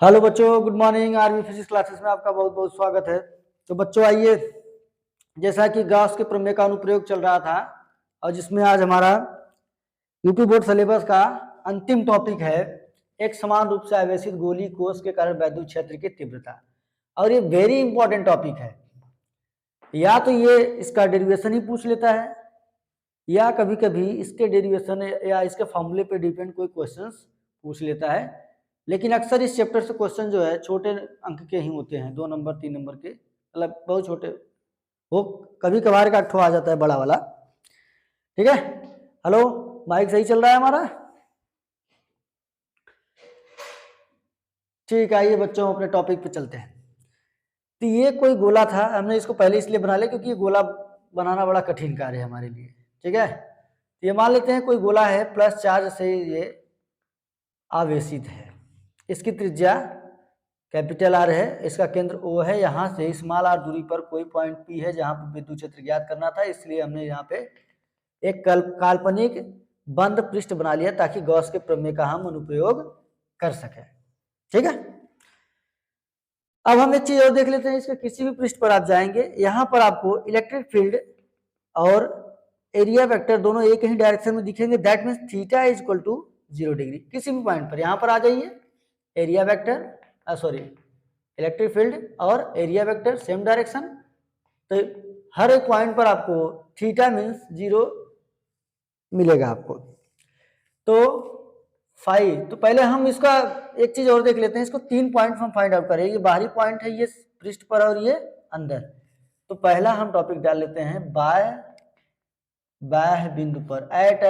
Hello बच्चों, good morning. Army physics classes में आपका बहुत बहुत स्वागत है। तो बच्चों आइए, जैसा कि गॉस के प्रमेय का अनुप्रयोग चल रहा था और जिसमें आज हमारा यूपी बोर्ड सिलेबस का अंतिम टॉपिक है एक समान रूप से आवेशित गोलीय कोश के कारण वैद्युत क्षेत्र की तीव्रता। और ये वेरी इंपॉर्टेंट टॉपिक है। या तो ये इसका डेरिवेशन ही पूछ लेता है या कभी कभी इसके डेरिवेशन या इसके फॉर्मूले पे डिपेंड कोई क्वेश्चंस पूछ लेता है। लेकिन अक्सर इस चैप्टर से क्वेश्चन जो है छोटे अंक के ही होते हैं, 2 नंबर 3 नंबर के, मतलब बहुत छोटे वो कभी कभार का अट्ठो आ जाता है बड़ा वाला। ठीक है, हेलो, माइक सही चल रहा है हमारा? ठीक है, आइए बच्चों अपने टॉपिक पे चलते हैं। तो ये कोई गोला था, हमने इसको पहले इसलिए बना लिया क्योंकि ये गोला बनाना बड़ा कठिन कार्य है हमारे लिए। ठीक है, तो ये मान लेते हैं कोई गोला है, प्लस चार्ज से ये आवेशित है। इसकी त्रिज्या कैपिटल आर है, इसका केंद्र ओ है। यहाँ से स्मॉल आर दूरी पर कोई पॉइंट पी है जहाँ पर विद्युत क्षेत्र ज्ञात करना था, इसलिए हमने यहाँ पे एक काल्पनिक बंद पृष्ठ बना लिया ताकि गॉस के प्रमेय का हम अनुप्रयोग कर सके। ठीक है, अब हम एक चीज और देख लेते हैं। इसके किसी भी पृष्ठ पर आप जाएंगे, यहाँ पर आपको इलेक्ट्रिक फील्ड और एरिया वेक्टर दोनों एक ही डायरेक्शन में दिखेंगे। That means theta is equal to 0 degree. किसी भी पॉइंट पर यहाँ पर आ जाइए, एरिया वेक्टर इलेक्ट्रिक फील्ड और एरिया वेक्टर सेम डायरेक्शन, तो हर एक पॉइंट पर आपको थीटा मीन्स 0 मिलेगा आपको। तो फाइव, तो पहले हम इसका एक चीज और देख लेते हैं। इसको 3 पॉइंट हम फाइंड आउट करें। ये बाहरी पॉइंट है, ये पृष्ठ पर, और ये अंदर। तो पहला हम टॉपिक डाल लेते हैं बाह्य बिंदु पर, at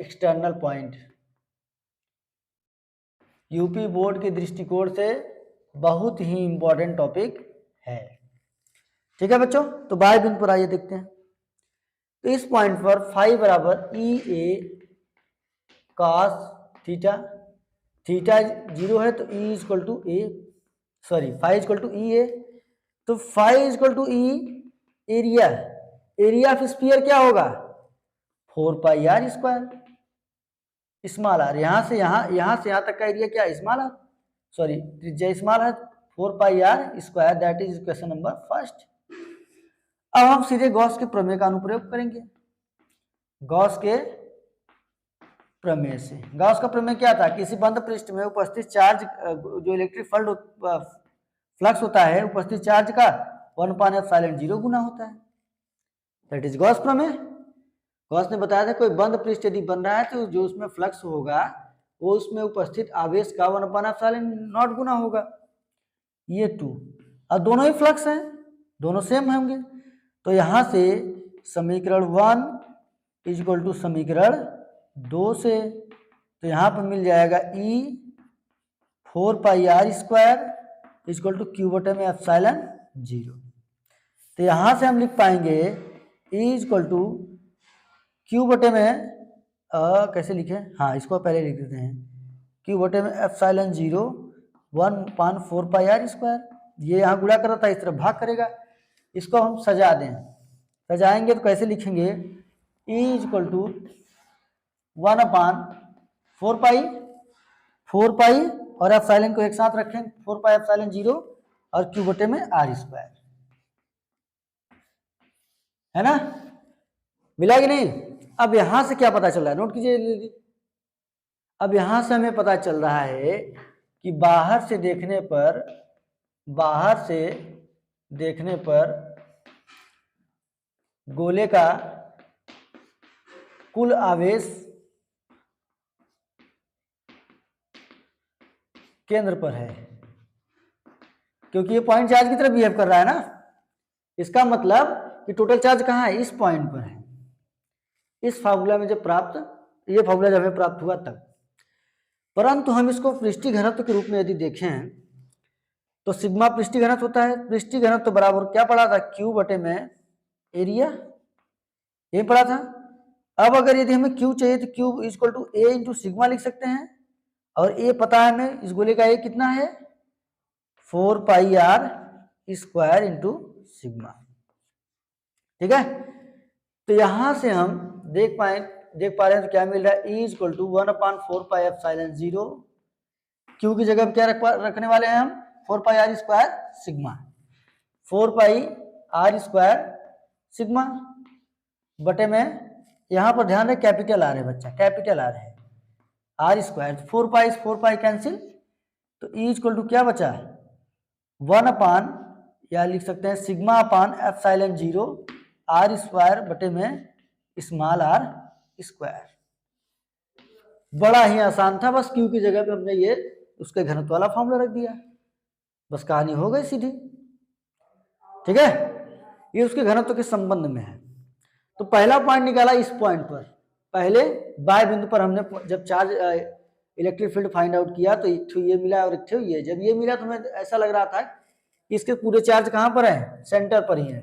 external point. UP board के दृष्टिकोण से बहुत ही इंपॉर्टेंट टॉपिक है। ठीक है बच्चों, तो बाह्य बिंदु पर आइए देखते हैं। तो इस पॉइंट पर फाई बराबर E A cos theta, theta 0 है तो E equal to A, phi equal to E A. तो phi equal to E area of sphere क्या होगा? 4 pi R square, small R. यहाँ से यहाँ तक का एरिया क्या है? स्मॉल आर, त्रिज्या स्मॉल है, 4 pi R square. That is question number first. अब हम सीधे गॉस के प्रमेय का अनुप्रयोग करेंगे। गॉस के प्रमेय से, गॉस का प्रमेय क्या था? किसी बंद पृष्ठ में उपस्थित चार्ज, जो इलेक्ट्रिक फ्लक्स होता है, उपस्थित चार्ज का 1/0 गुना होता है। दैट इज गॉस प्रमेय। गॉस ने बताया था कोई बंद पृष्ठ यदि बन रहा है तो जो उसमें फ्लक्स होगा वो उसमें उपस्थित आवेश का 1/0 गुना होगा। ये 2, और दोनों ही फ्लक्स हैं, दोनों सेम होंगे। तो यहाँ से समीकरण 1 इज इक्वल टू समीकरण 2 से, तो यहाँ पर मिल जाएगा E 4 pi R square is equal to Q बटे में एप्सिलॉन 0। तो यहाँ से हम लिख पाएंगे E is equal to Q बटे में कैसे लिखें? हाँ, इसको पहले लिख देते हैं, क्यू बटे में एप्सिलॉन 0 1/4 पाई आर स्क्वायर। ये यहाँ गुणा कर रहा था, इस तरफ भाग करेगा। इसको हम सजा दें, सजाएंगे तो कैसे लिखेंगे? ई इज इक्वल टू 1/4 पाई और एप्सिलॉन को एक साथ रखें, 4 पाई एप्सिलॉन 0 और क्यू बटे में आर स्क्वायर, है ना? मिला कि नहीं? अब यहां से क्या पता चल रहा है? नोट कीजिए। अब यहां से हमें पता चल रहा है कि बाहर से देखने पर गोले का कुल आवेश केंद्र पर है, क्योंकि ये पॉइंट चार्ज की तरह बिहेव कर रहा है ना। इसका मतलब कि टोटल चार्ज कहाँ है? इस पॉइंट पर है। इस फार्मूला में जब ये फार्मूला जब हमें प्राप्त हुआ तब। परंतु हम इसको पृष्ठीय घनत्व के रूप में यदि देखें तो सिग्मा पृष्ठीय घनत्व होता है। पृष्ठीय घनत्व बराबर क्या पढ़ा था? क्यू बटे में एरिया, ये पढ़ा था। अब अगर यदि हमें क्यू चाहिए तो Q is equal to A into sigma लिख सकते हैं, और ए पता है हमें, इस गोले का ए कितना है? 4 pi R square into sigma. ठीक है, तो यहां से हम देख पा रहे हैं तो क्या मिल रहा है? E is equal to 1/4 pi epsilon 0 Q की जगह क्या रखने वाले हैं हम, 4 pi R square sigma, 4 pi R square sigma बटे में, यहाँ पर ध्यान रहे कैपिटल आर है बच्चा, कैपिटल आर है, आर स्क्वायर, 4 पाई कैंसिल, तो ई इक्वल टू क्या बचा, 1 अपान, या लिख सकते हैं sigma upon epsilon 0 R square बटे में स्मॉल आर स्क्वायर। बड़ा ही आसान था, बस क्यू की जगह पे हमने ये उसके घनत्व वाला फॉर्मूला रख दिया, बस कहानी हो गई सीधी। ठीक है, ये उसके घनत्व के संबंध में है। तो पहला पॉइंट निकाला इस पॉइंट पर, पहले बाय बिंदु पर हमने जब charge electric field find out किया तो एक ये मिला और एक ये, जब ये मिला तो हमें ऐसा लग रहा था कि इसके पूरे चार्ज कहां पर है, सेंटर पर ही है।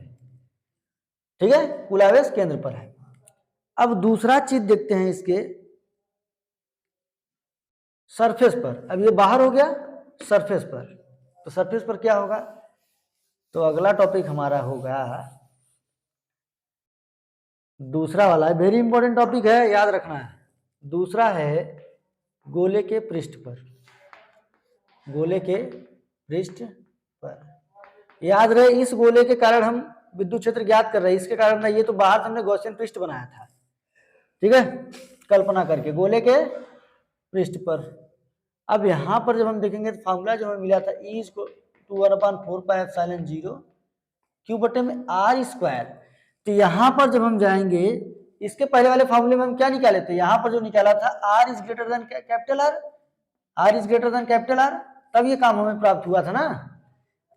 ठीक है, कुल आवेश केंद्र पर है। अब दूसरा चीज देखते हैं इसके सरफेस पर, अब ये बाहर हो गया सरफेस पर, तो सरफेस पर क्या होगा, तो अगला टॉपिक हमारा होगा दूसरा वाला, वेरी इंपॉर्टेंट टॉपिक है, याद रखना है। दूसरा है गोले के पृष्ठ पर, गोले के पृष्ठ पर, याद रहे इस गोले के कारण हम विद्युत क्षेत्र ज्ञात कर रहे हैं, इसके कारण नहीं, ये तो बाहर हमने गॉसियन पृष्ठ बनाया था। ठीक है, कल्पना करके गोले के पृष्ठ पर। अब यहां पर जब हम देखेंगे तो फॉर्मूला जो हमें मिला था E is to 1/4 pi epsilon 0 Q बटे में आर स्क्वायर, तो यहां पर जब हम जाएंगे इसके पहले वाले फॉर्मूले में हम क्या निकाले थे, यहां पर जो निकाला था R is greater than capital R, R is greater than capital R, तब ये काम हमें प्राप्त हुआ था ना।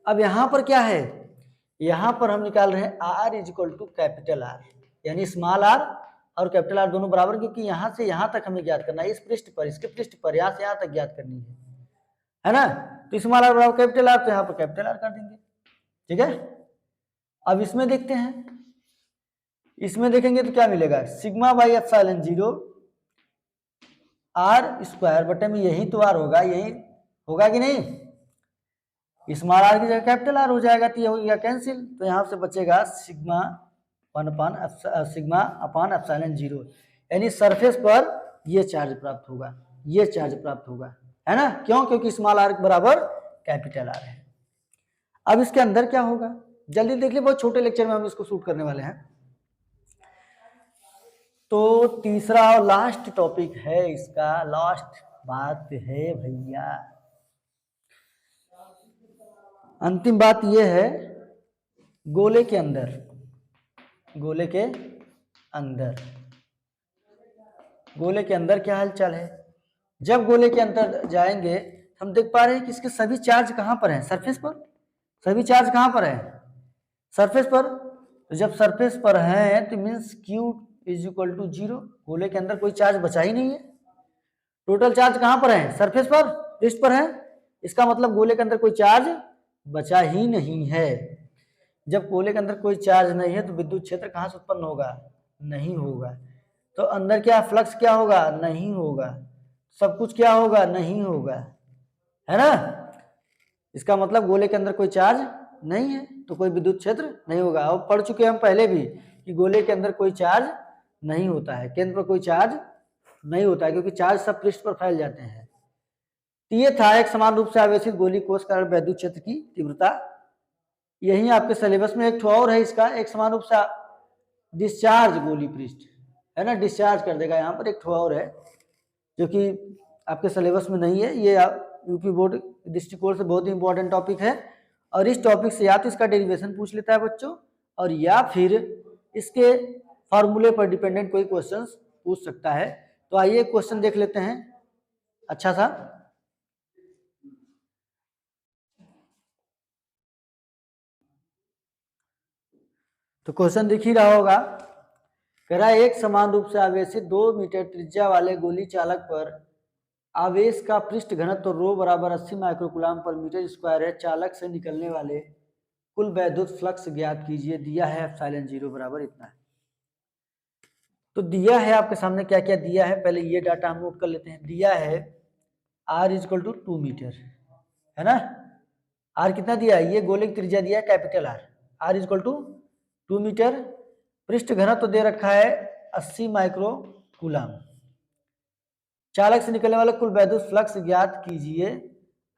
अब यहां पर क्या है, यहां पर हम निकाल रहे हैं R is equal to capital R, यानी स्मॉल आर और कैपिटल आर दोनों बराबर, क्योंकि यहां से यहां तक हमें ज्ञात करना है, इस पृष्ठ पर, इसके पृष्ठ पर, यहां से यहां तक ज्ञात करनी है ना। तो स्मॉल आर बराबर कैपिटल आर, तो यहां पर कैपिटल आर कर देंगे। ठीक है, अब इसमें देखते हैं, इसमें देखेंगे तो क्या मिलेगा, sigma by epsilon 0 R square बटे में, यही तो आर होगा, यही होगा कि नहीं, स्मॉल आर की जगह कैपिटल आर हो जाएगा, तो ये हो गया कैंसिल, तो यहां से बचेगा सिग्मा अपान एप्सिलॉन 0, यानी सरफेस पर ये चार्ज प्राप्त होगा, ये चार्ज प्राप्त होगा, है ना। क्यों, क्योंकि स्मॉल आर बराबर कैपिटल आर है। अब इसके अंदर क्या होगा, जल्दी देख लिए, बहुत छोटे लेक्चर में हम इसको शूट करने वाले हैं। तो तीसरा और लास्ट टॉपिक है इसका, लास्ट बात है भैया, अंतिम बात यह है, गोले के अंदर, गोले के अंदर, गोले के अंदर क्या हालचाल है। जब गोले के अंदर जाएंगे हम देख पा रहे हैं कि इसके सभी चार्ज कहां पर हैं, सरफेस पर, सभी चार्ज कहां पर है, सरफेस पर। तो जब सरफेस पर है तो means Q is equal to 0, गोले के अंदर कोई चार्ज बचा ही नहीं है, टोटल चार्ज कहां पर है, सरफेस पर, पृष्ठ पर है, इसका मतलब गोले के अंदर कोई चार्ज बचा ही नहीं है। जब गोले के अंदर कोई चार्ज नहीं है तो विद्युत क्षेत्र कहां से उत्पन्न होगा, नहीं होगा, तो अंदर क्या फ्लक्स क्या होगा, नहीं होगा, सब कुछ क्या होगा, नहीं होगा, है ना। इसका मतलब गोले के अंदर कोई चार्ज नहीं है तो कोई विद्युत क्षेत्र नहीं होगा। और पढ़ चुके हम पहले भी कि गोले के अंदर कोई चार्ज नहीं होता है, केंद्र पर कोई चार्ज नहीं होता है, क्योंकि चार्ज सब पृष्ठ पर फैल जाते हैं। तो ये था एक समान रूप से आवेशित गोली कोष कारण विद्युत क्षेत्र की तीव्रता। यही आपके सिलेबस में एक और है इसका, एक समान रूप से डिस्चार्ज गोली पृष्ठ, है ना, डिस्चार्ज कर देगा। यहाँ पर एक और है जो कि आपके सिलेबस में नहीं है, ये यूपी बोर्ड दृष्टिकोण से बहुत ही इंपॉर्टेंट टॉपिक है, और इस टॉपिक से या तो इसका डेरिवेशन पूछ लेता है बच्चों, और या फिर इसके फॉर्मूले पर डिपेंडेंट कोई क्वेश्चन पूछ सकता है। तो आइए क्वेश्चन देख लेते हैं अच्छा सा। तो क्वेश्चन दिख ही रहा होगा, कह रहा है एक समान रूप से आवेशित 2 मीटर त्रिज्या वाले गोली चालक पर आवेश का पृष्ठ घनत्व रो बराबर 80 माइक्रोकूलम पर मीटर स्क्वायर है, चालक से निकलने वाले कुल वैद्युत फ्लक्स ज्ञात कीजिए, दिया है एप्सिलॉन 0 बराबर इतना है। तो दिया है आपके सामने क्या क्या दिया है, पहले ये डाटा हम नोट कर लेते हैं। दिया है R इक्वल टू 2 मीटर, है ना, R कितना दिया है, ये गोले की त्रिज्या दिया है capital R equal to 2 metre, पृष्ठ घनत्व तो दे रखा है 80 माइक्रो कूलम, चालक से निकलने वाले कुल वैद्युत फ्लक्स ज्ञात कीजिए।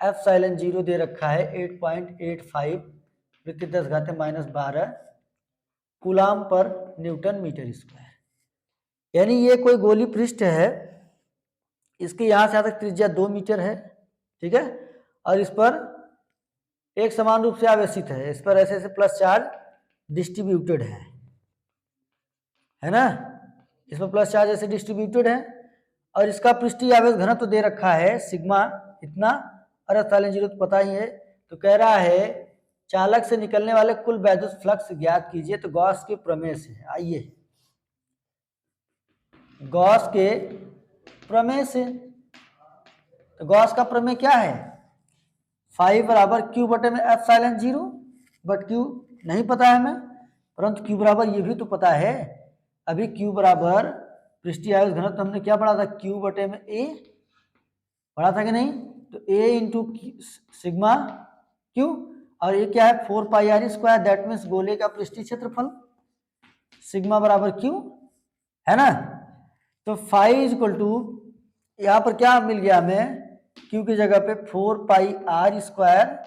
एप्सिलॉन 0 दे रखा है 8.85 वृत्ति 10⁻⁻12 कूलाम पर न्यूटन मीटर स्क्वायर। यानी ये कोई गोली पृष्ठ है, इसकी यहाँ से यहाँ तक त्रिज्या 2 मीटर है, ठीक है, और इस पर एक समान रूप से आवेशित है, इस पर ऐसे ऐसे प्लस चार्ज डिस्ट्रीब्यूटेड है ना, इस पर प्लस चार्ज ऐसे डिस्ट्रीब्यूटेड है, और इसका पृष्ठीय आवेश घनत्व तो दे रखा है सिग्मा इतना, और एप्सिलॉन 0 तो पता ही है। तो कह रहा है चालक से निकलने वाले कुल वैद्युत फ्लक्स ज्ञात कीजिए। तो गॉस के प्रमेय से, आइए गॉस के प्रमेय से, तो गॉस का प्रमेय क्या है, फाई बराबर क्यू बटे में एप्सिलॉन 0, बट क्यू नहीं पता है हमें, परंतु क्यू बराबर ये भी तो पता है। अभी क्यू बराबर पृष्ठीय आवेश घनत्व हमने क्या पढ़ा था, क्यू बटे में ए पढ़ा था कि नहीं, तो ए इंटू सिग्मा क्यू, और ये क्या है 4πr², दैट मीन्स गोले का पृष्ठीय क्षेत्रफल सिग्मा बराबर क्यू है ना। तो फाई इज इक्वल टू, यहाँ पर क्या मिल गया हमें, क्यू की जगह पे 4πr²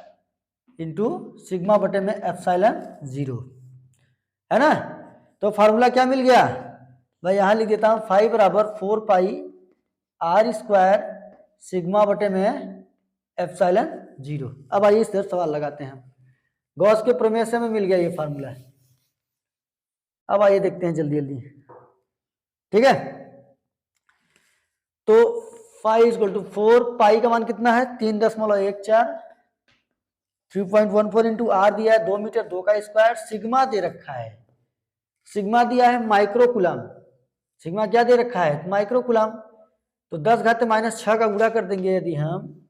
इंटू सिग्मा बटे में एप्सिलॉन 0 है ना। तो फार्मूला क्या मिल गया भाई, यहाँ लिख देता हूँ, फाई बराबर 4πr² सिग्मा बटे में एप्सिलॉन 0। अब आइए इस तरह सवाल लगाते हैं, गॉस के प्रमेय से हमें मिल गया ये फार्मूला। अब आइए देखते हैं जल्दी जल्दी, ठीक है। तो फाई इज इक्वल टू 4, पाई का मान कितना है 3.14, 3.14 इंटू आर दिया है 2 मीटर 2 का स्क्वायर, सिग्मा दे रखा है, सिग्मा दिया है माइक्रो कूलाम, सिग्मा क्या दे रखा है माइक्रो कूलाम। तो 10⁻⁻6 का गुणा कर देंगे यदि हम,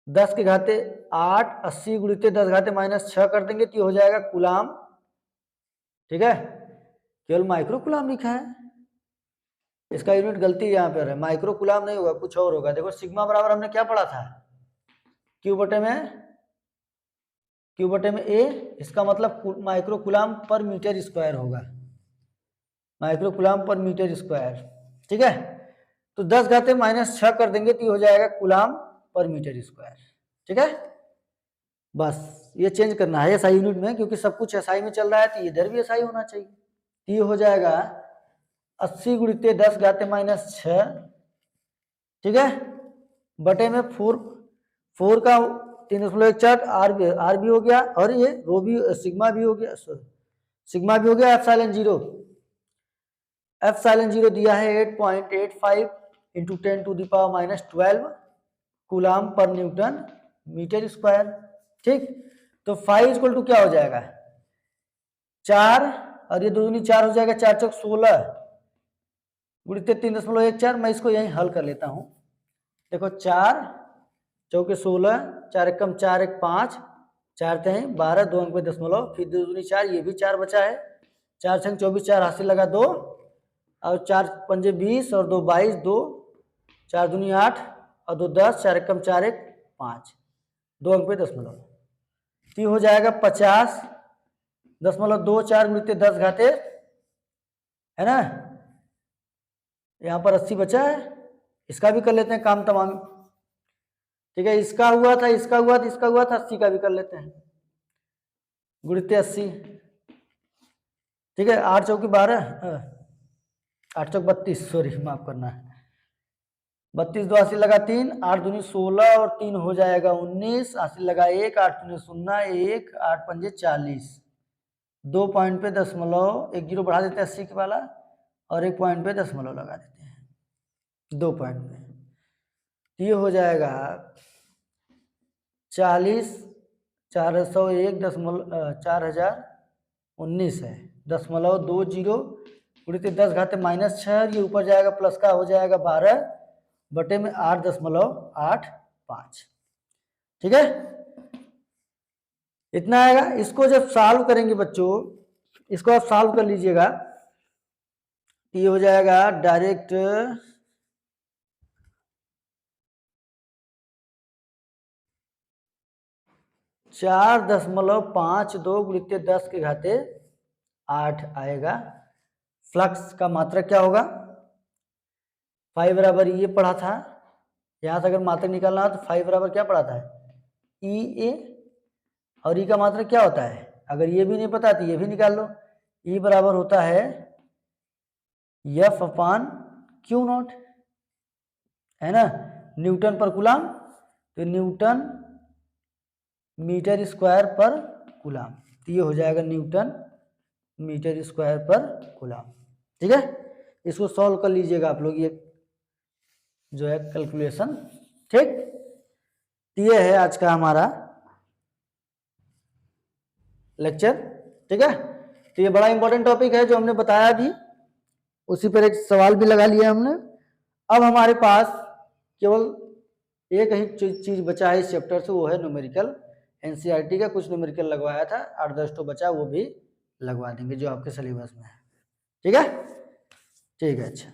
10 के घाते 8 80 गुणित 10⁻⁻6 कर देंगे तो ये हो जाएगा कूलाम, ठीक है, केवल माइक्रो कूलाम लिखा है, इसका यूनिट गलती यहाँ पर है, माइक्रो कूलाम नहीं होगा कुछ और होगा। देखो सिग्मा बराबर हमने क्या पढ़ा था, क्यू बटे में ए, इसका मतलब माइक्रो कूलाम पर मीटर स्क्वायर होगा, माइक्रो कूलाम पर मीटर स्क्वायर, ठीक है। तो 10⁻⁻6 कर देंगे तो ये हो जाएगा कूलाम पर मीटर स्क्वायर, ठीक है। बस ये चेंज करना है एसआई यूनिट में, क्योंकि सब कुछ एसआई में चल रहा है, तो इधर भी एसआई होना चाहिए। तो ये हो जाएगा 80 गुणित 10⁻⁻6, ठीक है, बटे में 4 का 3.14 आर भी हो गया, और ये रो भी सिग्मा भी हो गया, सिग्मा भी हो गया, एप्सिलॉन 0 दिया है 8.85 इंटू 10⁻⁻12 कूलाम पर न्यूटन मीटर स्क्वायर, ठीक। तो फाई इज इक्वल टू क्या हो जाएगा 4, और ये 2 दूनी 4 हो जाएगा, 4 चौक 16 गुणित 3.14, मैं इसको यहीं हल कर लेता हूँ। देखो 4 चौके 16, 4 एकम 4 एक 5, 4 3 12, 2 अंक पे दशमलव, फिर 2 दूनी 4, ये भी 4 बचा है, 4 छंग 24, 4 हासिल लगा 2, और 4 पंजे 20 और 2 22, 2 4 दूनी 8 और 2 10, 4 एकम 4 एक 5, 2 अंक पे दशमलव, तो हो जाएगा 50.24 गुणित 10 घाते है ना, यहाँ पर 80 बचा है, इसका भी कर लेते हैं काम तमाम, ठीक है, इसका हुआ था, इसका हुआ था, इसका हुआ था, 80 का भी कर लेते हैं, गुणित 80, ठीक है, 8 चौकी 12, 8 चौक 32, सॉरी माफ करना है, 32 2 हासिल लगा 3, 8 दूनी 16 और 3 हो जाएगा 19, हासिल लगा 1, 8 दूनी 0 1, 8 पंजे 40, 2 पॉइंट पे दशमलव, एक जीरो बढ़ा देते हैं 80 के वाला, और 1 पॉइंट पे दशमलव लगा देते हैं 2 पॉइंट पे, ये हो जाएगा 40 4001.4019 है, 0.20 गुणित 10 घाते -6, ये ऊपर जाएगा प्लस का हो जाएगा 12 बटे में 8.85, ठीक है, इतना आएगा। इसको जब सॉल्व करेंगे बच्चों, इसको आप सॉल्व कर लीजिएगा, ये हो जाएगा डायरेक्ट 4.52 गुणित 10 के घाते 8 आएगा। फ्लक्स का मात्रक क्या होगा, फाइव बराबर ये पढ़ा था, यहाँ से अगर मात्रक निकालना हो तो फाइव बराबर क्या पढ़ा था, ई ए, और ई का मात्रक क्या होता है, अगर ये भी नहीं पता तो ये भी निकाल लो, ई बराबर होता है एफ अपान क्यू नॉट, है ना, न्यूटन पर कूलाम, तो न्यूटन मीटर स्क्वायर पर कूलाम, तो ये हो जाएगा न्यूटन मीटर स्क्वायर पर कूलाम। ठीक है, इसको सॉल्व कर लीजिएगा आप लोग, ये जो है कैलकुलेशन। ठीक, ये है आज का हमारा लेक्चर। ठीक है, तो ये बड़ा इंपॉर्टेंट टॉपिक है जो हमने बताया भी, उसी पर एक सवाल भी लगा लिया हमने। अब हमारे पास केवल एक ही चीज बचा है इस चैप्टर से, वो है न्यूमेरिकल। एनसीईआरटी का कुछ न्यूमेरिकल लगवाया था, 8-10 तो बचा, वो भी लगवा देंगे जो आपके सिलेबस में है। ठीक है, ठीक है, अच्छा।